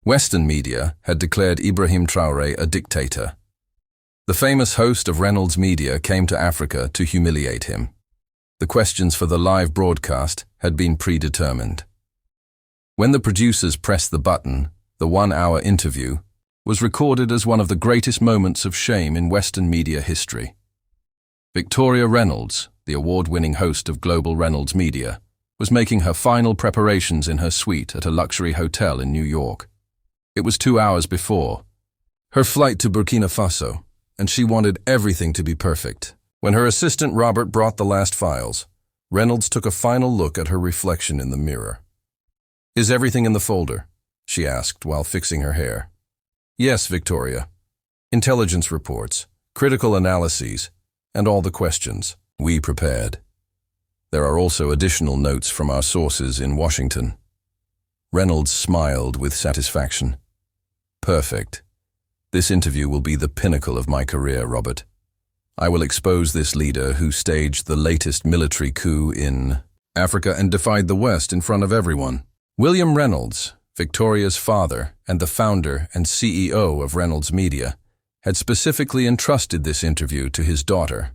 Western media had declared Ibrahim Traoré a dictator. The famous host of Reynolds Media came to Africa to humiliate him. The questions for the live broadcast had been predetermined. When the producers pressed the button, the 1-hour interview was recorded as one of the greatest moments of shame in Western media history. Victoria Reynolds, the award-winning host of Global Reynolds Media, was making her final preparations in her suite at a luxury hotel in New York. It was 2 hours before her flight to Burkina Faso, and she wanted everything to be perfect. When her assistant Robert brought the last files, Reynolds took a final look at her reflection in the mirror. "Is everything in the folder?" she asked while fixing her hair. "Yes, Victoria. Intelligence reports, critical analyses, and all the questions we prepared. There are also additional notes from our sources in Washington." Reynolds smiled with satisfaction. "Perfect. This interview will be the pinnacle of my career, Robert. I will expose this leader who staged the latest military coup in Africa and defied the West in front of everyone." William Reynolds, Victoria's father and the founder and CEO of Reynolds Media, had specifically entrusted this interview to his daughter.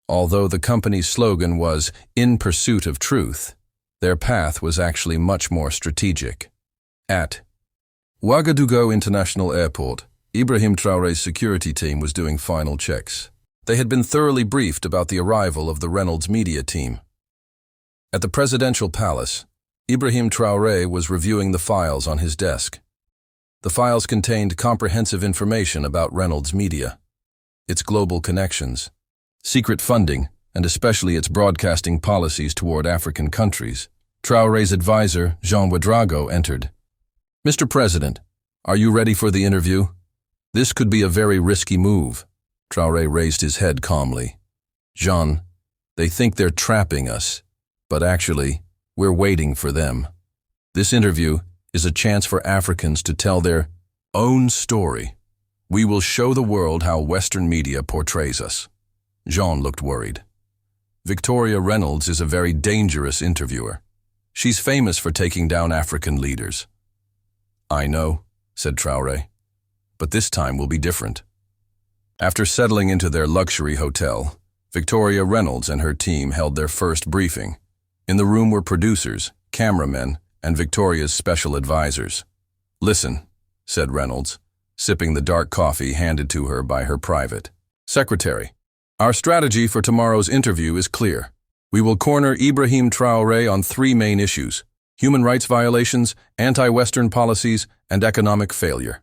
Although the company's slogan was "In Pursuit of Truth," their path was actually much more strategic. At Ouagadougou International Airport, Ibrahim Traoré's security team was doing final checks. They had been thoroughly briefed about the arrival of the Reynolds Media team. At the presidential palace, Ibrahim Traoré was reviewing the files on his desk. The files contained comprehensive information about Reynolds Media, its global connections, secret funding, and especially its broadcasting policies toward African countries. Traoré's advisor, Jean Ouedraogo, entered. "Mr. President, are you ready for the interview? This could be a very risky move." Traoré raised his head calmly. "Jean, they think they're trapping us, but actually, we're waiting for them. This interview is a chance for Africans to tell their own story. We will show the world how Western media portrays us." Jean looked worried. "Victoria Reynolds is a very dangerous interviewer. She's famous for taking down African leaders." "I know," said Traoré, "but this time will be different." After settling into their luxury hotel, Victoria Reynolds and her team held their first briefing. In the room were producers, cameramen, and Victoria's special advisors. "Listen," said Reynolds, sipping the dark coffee handed to her by her private secretary. "Our strategy for tomorrow's interview is clear. We will corner Ibrahim Traoré on 3 main issues: human rights violations, anti-Western policies, and economic failure."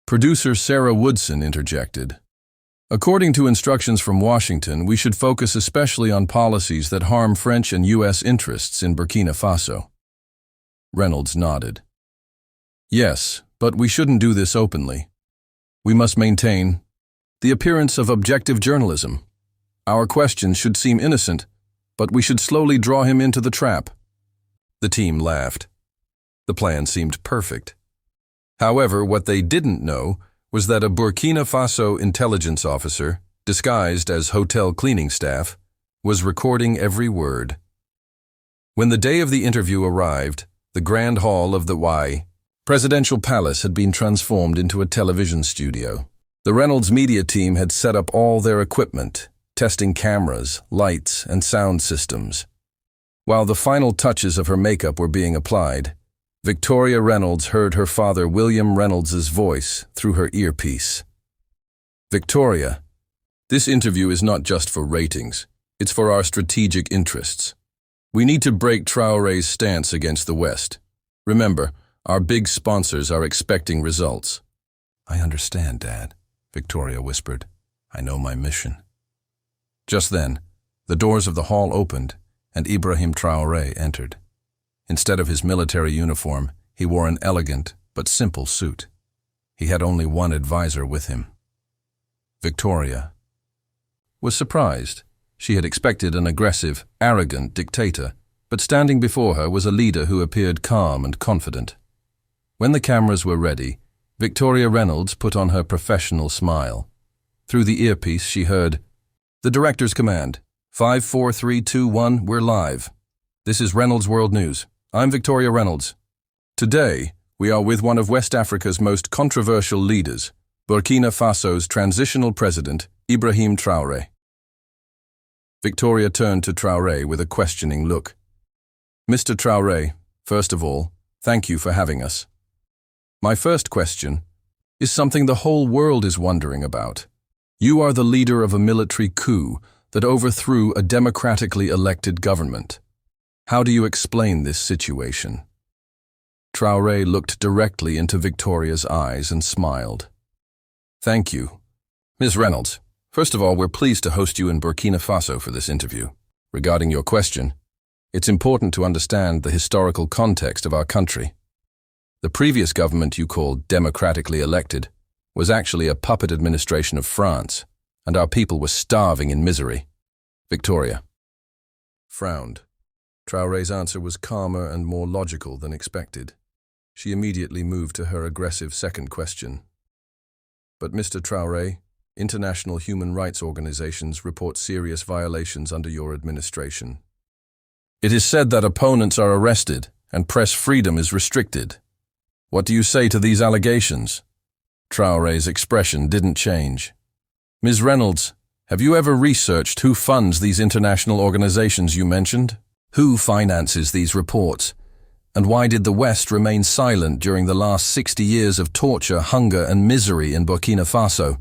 Producer Sarah Woodson interjected. "According to instructions from Washington, we should focus especially on policies that harm French and U.S. interests in Burkina Faso." Reynolds nodded. "Yes, but we shouldn't do this openly. We must maintain the appearance of objective journalism. Our questions should seem innocent, but we should slowly draw him into the trap." The team laughed. The plan seemed perfect. However, what they didn't know was that a Burkina Faso intelligence officer, disguised as hotel cleaning staff, was recording every word. When the day of the interview arrived, the grand hall of the presidential palace had been transformed into a television studio. The Reynolds Media team had set up all their equipment, testing cameras, lights, and sound systems. While the final touches of her makeup were being applied, Victoria Reynolds heard her father William Reynolds's voice through her earpiece. "Victoria, this interview is not just for ratings, it's for our strategic interests. We need to break Traoré's stance against the West. Remember, our big sponsors are expecting results." "I understand, Dad," Victoria whispered. "I know my mission." Just then, the doors of the hall opened and Ibrahim Traoré entered. Instead of his military uniform, he wore an elegant but simple suit. He had only one advisor with him. Victoria was surprised. She had expected an aggressive, arrogant dictator, but standing before her was a leader who appeared calm and confident. When the cameras were ready, Victoria Reynolds put on her professional smile. Through the earpiece she heard, "The director's command. 5, 4, 3, 2, 1, we're live. This is Reynolds World News. I'm Victoria Reynolds. Today, we are with one of West Africa's most controversial leaders, Burkina Faso's transitional president, Ibrahim Traoré. Victoria turned to Traoré with a questioning look. Mr. Traoré, first of all, thank you for having us. My first question is something the whole world is wondering about. You are the leader of a military coup that overthrew a democratically elected government. How do you explain this situation? Traoré looked directly into Victoria's eyes and smiled. Thank you. Ms. Reynolds, first of all, we're pleased to host you in Burkina Faso for this interview. Regarding your question, it's important to understand the historical context of our country. The previous government you called democratically elected was actually a puppet administration of France, and our people were starving in misery. Victoria frowned. Traoré's answer was calmer and more logical than expected. She immediately moved to her aggressive second question. But Mr. Traoré, international human rights organizations report serious violations under your administration. It is said that opponents are arrested and press freedom is restricted. What do you say to these allegations? Traoré's expression didn't change. Ms. Reynolds, have you ever researched who funds these international organizations you mentioned? Who finances these reports? And why did the West remain silent during the last 60 years of torture, hunger, and misery in Burkina Faso,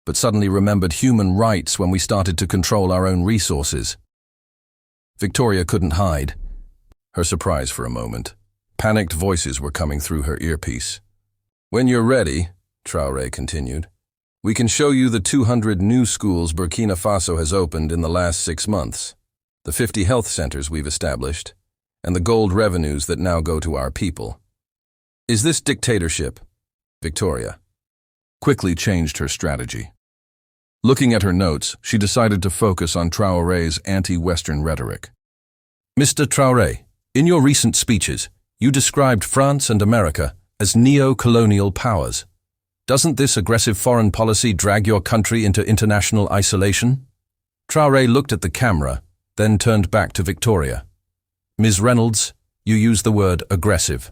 but suddenly remembered human rights when we started to control our own resources? Victoria couldn't hide her surprise for a moment. Panicked voices were coming through her earpiece. When you're ready, Traoré continued, we can show you the 200 new schools Burkina Faso has opened in the last 6 months, the 50 health centers we've established, and the gold revenues that now go to our people. Is this dictatorship? Victoria quickly changed her strategy. Looking at her notes, she decided to focus on Traoré's anti-Western rhetoric. Mr. Traoré, in your recent speeches, you described France and America as neo-colonial powers. Doesn't this aggressive foreign policy drag your country into international isolation? Traoré looked at the camera, then turned back to Victoria. Ms. Reynolds, you used the word aggressive.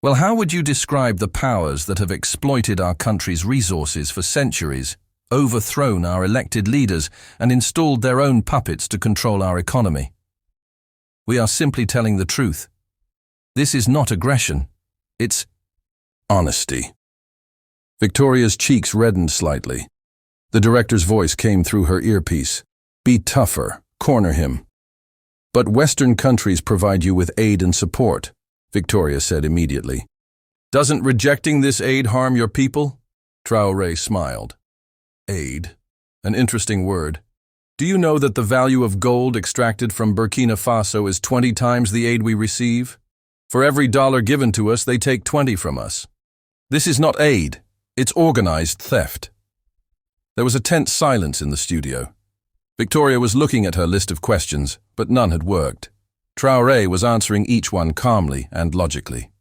Well, how would you describe the powers that have exploited our country's resources for centuries, overthrown our elected leaders, and installed their own puppets to control our economy? We are simply telling the truth. This is not aggression. It's honesty. Victoria's cheeks reddened slightly. The director's voice came through her earpiece. Be tougher. Corner him. But Western countries provide you with aid and support, Victoria said immediately. Doesn't rejecting this aid harm your people? Traoré smiled. Aid. An interesting word. Do you know that the value of gold extracted from Burkina Faso is 20 times the aid we receive? For every dollar given to us, they take 20 from us. This is not aid, it's organized theft. There was a tense silence in the studio. Victoria was looking at her list of questions, but none had worked. Traoré was answering each one calmly and logically.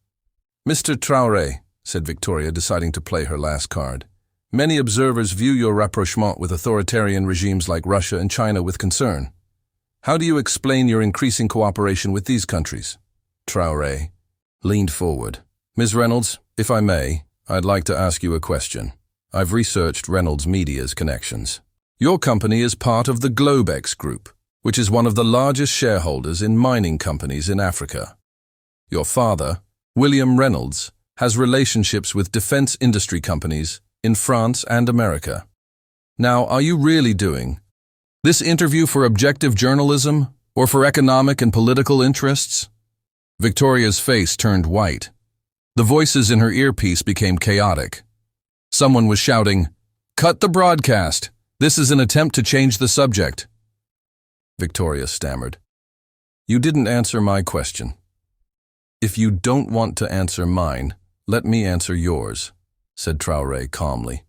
Mr. Traoré, said Victoria, deciding to play her last card, many observers view your rapprochement with authoritarian regimes like Russia and China with concern. How do you explain your increasing cooperation with these countries? Traoré leaned forward. Ms. Reynolds, if I may, I'd like to ask you a question. I've researched Reynolds Media's connections. Your company is part of the Globex Group, which is one of the largest shareholders in mining companies in Africa. Your father, William Reynolds, has relationships with defense industry companies in France and America. Now, are you really doing this interview for objective journalism or for economic and political interests? Victoria's face turned white. The voices in her earpiece became chaotic. Someone was shouting, "Cut the broadcast! This is an attempt to change the subject." Victoria stammered. You didn't answer my question. If you don't want to answer mine, let me answer yours, said Traoré calmly.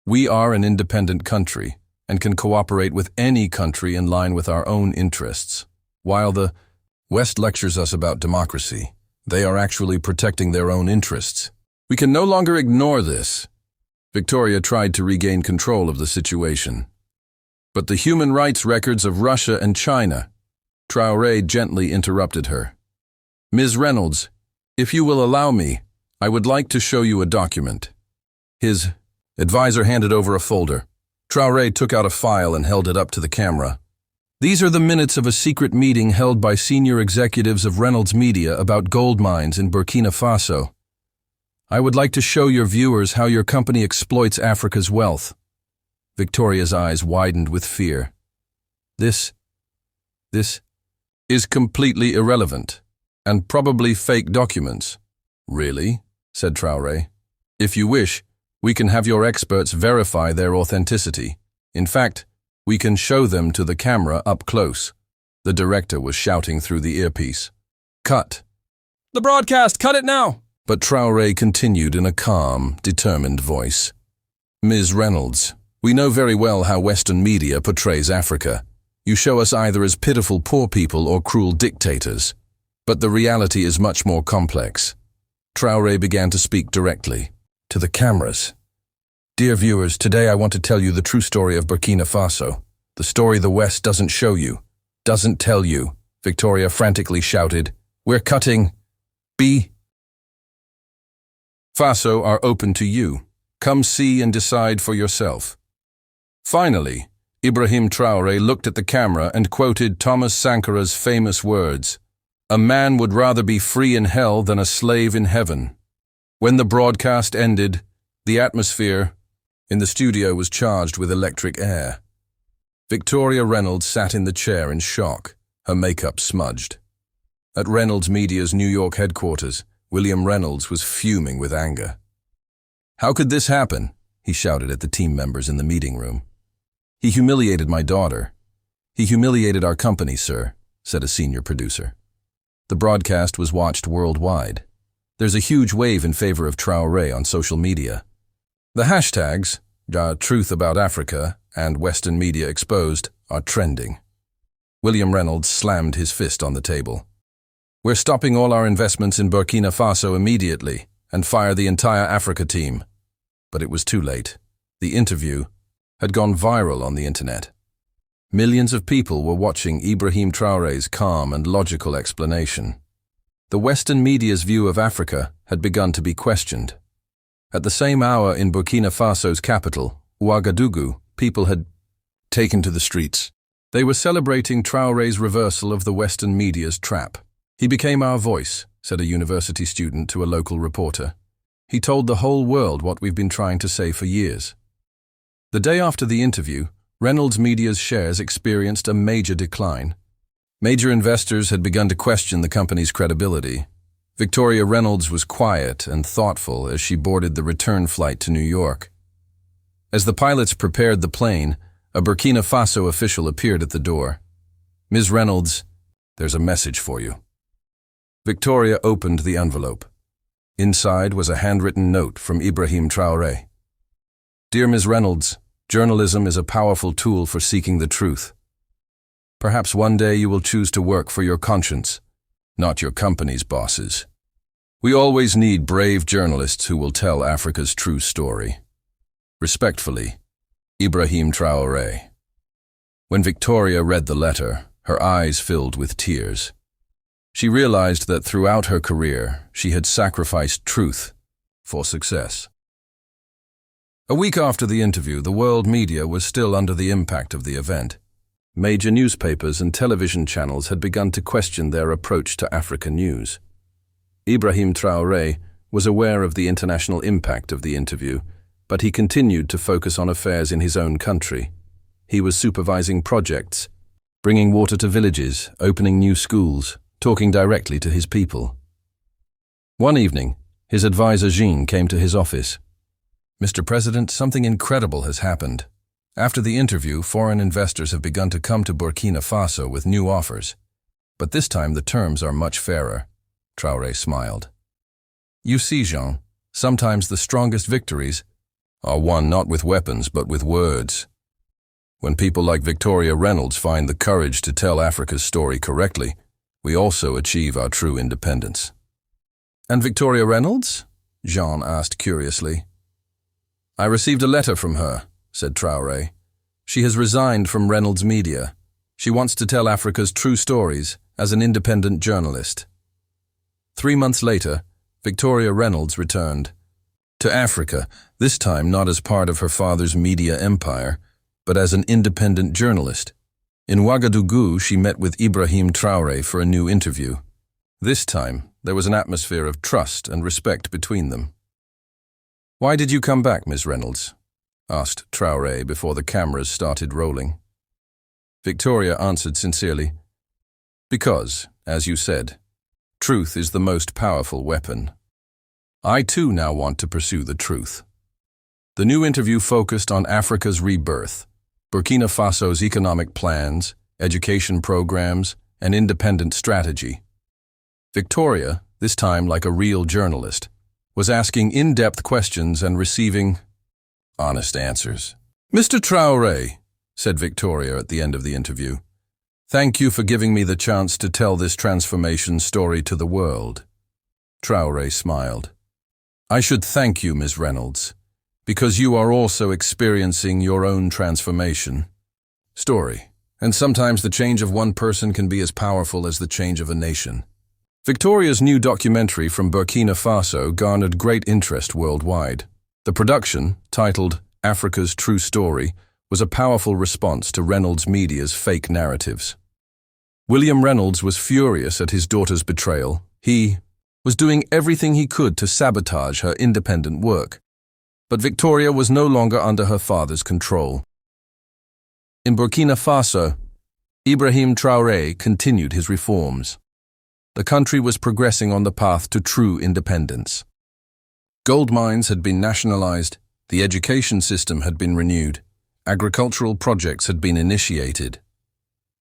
We are an independent country and can cooperate with any country in line with our own interests. While the West lectures us about democracy, they are actually protecting their own interests. We can no longer ignore this. Victoria tried to regain control of the situation. But the human rights records of Russia and China, Traoré gently interrupted her. Ms. Reynolds, if you will allow me, I would like to show you a document. His advisor handed over a folder. Traoré took out a file and held it up to the camera. These are the minutes of a secret meeting held by senior executives of Reynolds Media about gold mines in Burkina Faso. I would like to show your viewers how your company exploits Africa's wealth. Victoria's eyes widened with fear. This is completely irrelevant, and probably fake documents. Really? Said Traoré. If you wish, we can have your experts verify their authenticity. In fact, we can show them to the camera up close. The director was shouting through the earpiece. Cut. The broadcast, cut it now! But Traoré continued in a calm, determined voice. Ms. Reynolds, we know very well how Western media portrays Africa. You show us either as pitiful poor people or cruel dictators. But the reality is much more complex. Traoré began to speak directly to the cameras. Dear viewers, today I want to tell you the true story of Burkina Faso. The story the West doesn't show you, doesn't tell you. Victoria frantically shouted, We're cutting. Faso are open to you. Come see and decide for yourself. Finally, Ibrahim Traoré looked at the camera and quoted Thomas Sankara's famous words, A man would rather be free in hell than a slave in heaven. When the broadcast ended, the atmosphere in the studio was charged with electric air. Victoria Reynolds sat in the chair in shock, her makeup smudged. At Reynolds Media's New York headquarters, William Reynolds was fuming with anger. How could this happen? He shouted at the team members in the meeting room. He humiliated my daughter. He humiliated our company, sir, said a senior producer. The broadcast was watched worldwide. There's a huge wave in favor of Traoré on social media. The hashtags, Truth About Africa and Western Media Exposed, are trending. William Reynolds slammed his fist on the table. We're stopping all our investments in Burkina Faso immediately and fire the entire Africa team. But it was too late. The interview had gone viral on the internet. Millions of people were watching Ibrahim Traoré's calm and logical explanation. The Western media's view of Africa had begun to be questioned. At the same hour in Burkina Faso's capital, Ouagadougou, people had taken to the streets. They were celebrating Traoré's reversal of the Western media's trap. He became our voice, said a university student to a local reporter. He told the whole world what we've been trying to say for years. The day after the interview, Reynolds Media's shares experienced a major decline. Major investors had begun to question the company's credibility. Victoria Reynolds was quiet and thoughtful as she boarded the return flight to New York. As the pilots prepared the plane, a Burkina Faso official appeared at the door. Ms. Reynolds, there's a message for you. Victoria opened the envelope. Inside was a handwritten note from Ibrahim Traoré. Dear Ms. Reynolds, journalism is a powerful tool for seeking the truth. Perhaps one day you will choose to work for your conscience, not your company's bosses. We always need brave journalists who will tell Africa's true story. Respectfully, Ibrahim Traoré. When Victoria read the letter, her eyes filled with tears. She realized that throughout her career, she had sacrificed truth for success. A week after the interview, the world media was still under the impact of the event. Major newspapers and television channels had begun to question their approach to African news. Ibrahim Traoré was aware of the international impact of the interview, but he continued to focus on affairs in his own country. He was supervising projects, bringing water to villages, opening new schools, talking directly to his people. One evening, his advisor Jean came to his office. Mr. President, something incredible has happened. After the interview, foreign investors have begun to come to Burkina Faso with new offers. But this time the terms are much fairer. Traoré smiled. You see, Jean, sometimes the strongest victories are won not with weapons but with words. When people like Victoria Reynolds find the courage to tell Africa's story correctly, we also achieve our true independence. And Victoria Reynolds? Jean asked curiously. I received a letter from her, said Traoré. She has resigned from Reynolds Media. She wants to tell Africa's true stories as an independent journalist. 3 months later, Victoria Reynolds returned to Africa, this time not as part of her father's media empire, but as an independent journalist. In Ouagadougou, she met with Ibrahim Traoré for a new interview. This time, there was an atmosphere of trust and respect between them. "Why did you come back, Ms. Reynolds?" asked Traoré before the cameras started rolling. Victoria answered sincerely, "Because, as you said, truth is the most powerful weapon. I too now want to pursue the truth." The new interview focused on Africa's rebirth, Burkina Faso's economic plans, education programs, and independent strategy. Victoria, this time like a real journalist, was asking in-depth questions and receiving honest answers. "Mr. Traoré," said Victoria at the end of the interview, "thank you for giving me the chance to tell this transformation story to the world." Traoré smiled. "I should thank you, Ms. Reynolds, because you are also experiencing your own transformation story, and sometimes the change of one person can be as powerful as the change of a nation." Victoria's new documentary from Burkina Faso garnered great interest worldwide. The production, titled Africa's True Story, was a powerful response to Reynolds Media's fake narratives. William Reynolds was furious at his daughter's betrayal. He was doing everything he could to sabotage her independent work. But Victoria was no longer under her father's control. In Burkina Faso, Ibrahim Traoré continued his reforms. The country was progressing on the path to true independence. Gold mines had been nationalized, the education system had been renewed, agricultural projects had been initiated.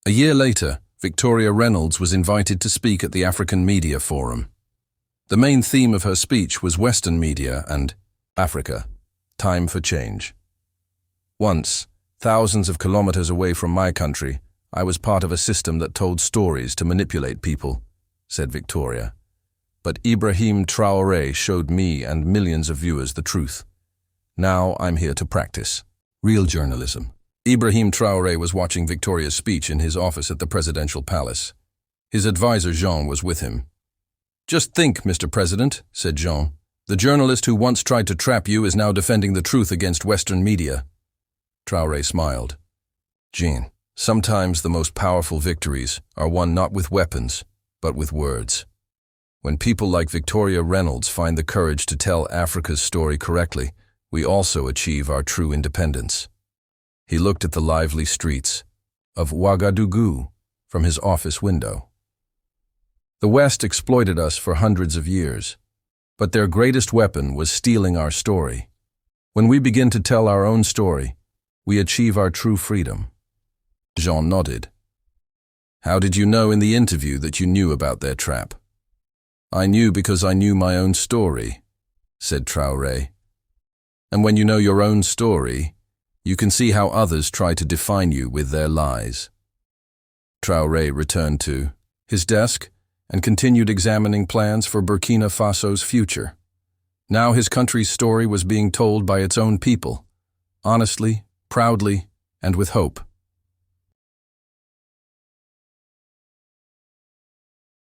A year later, Victoria Reynolds was invited to speak at the African Media Forum. The main theme of her speech was Western media and Africa, time for change. "Once, thousands of kilometers away from my country, I was part of a system that told stories to manipulate people," said Victoria. "But Ibrahim Traoré showed me and millions of viewers the truth. Now I'm here to practice real journalism." Ibrahim Traoré was watching Victoria's speech in his office at the presidential palace. His advisor Jean was with him. "Just think, Mr. President," said Jean. "The journalist who once tried to trap you is now defending the truth against Western media." Traoré smiled. "Jean, sometimes the most powerful victories are won not with weapons, but with words. When people like Victoria Reynolds find the courage to tell Africa's story correctly, we also achieve our true independence." He looked at the lively streets of Ouagadougou from his office window. "The West exploited us for hundreds of years, but their greatest weapon was stealing our story. When we begin to tell our own story, we achieve our true freedom." Jean nodded. "How did you know in the interview that you knew about their trap?" "I knew because I knew my own story," said Traoré. "And when you know your own story, you can see how others try to define you with their lies." Traoré returned to his desk and continued examining plans for Burkina Faso's future. Now his country's story was being told by its own people, honestly, proudly, and with hope.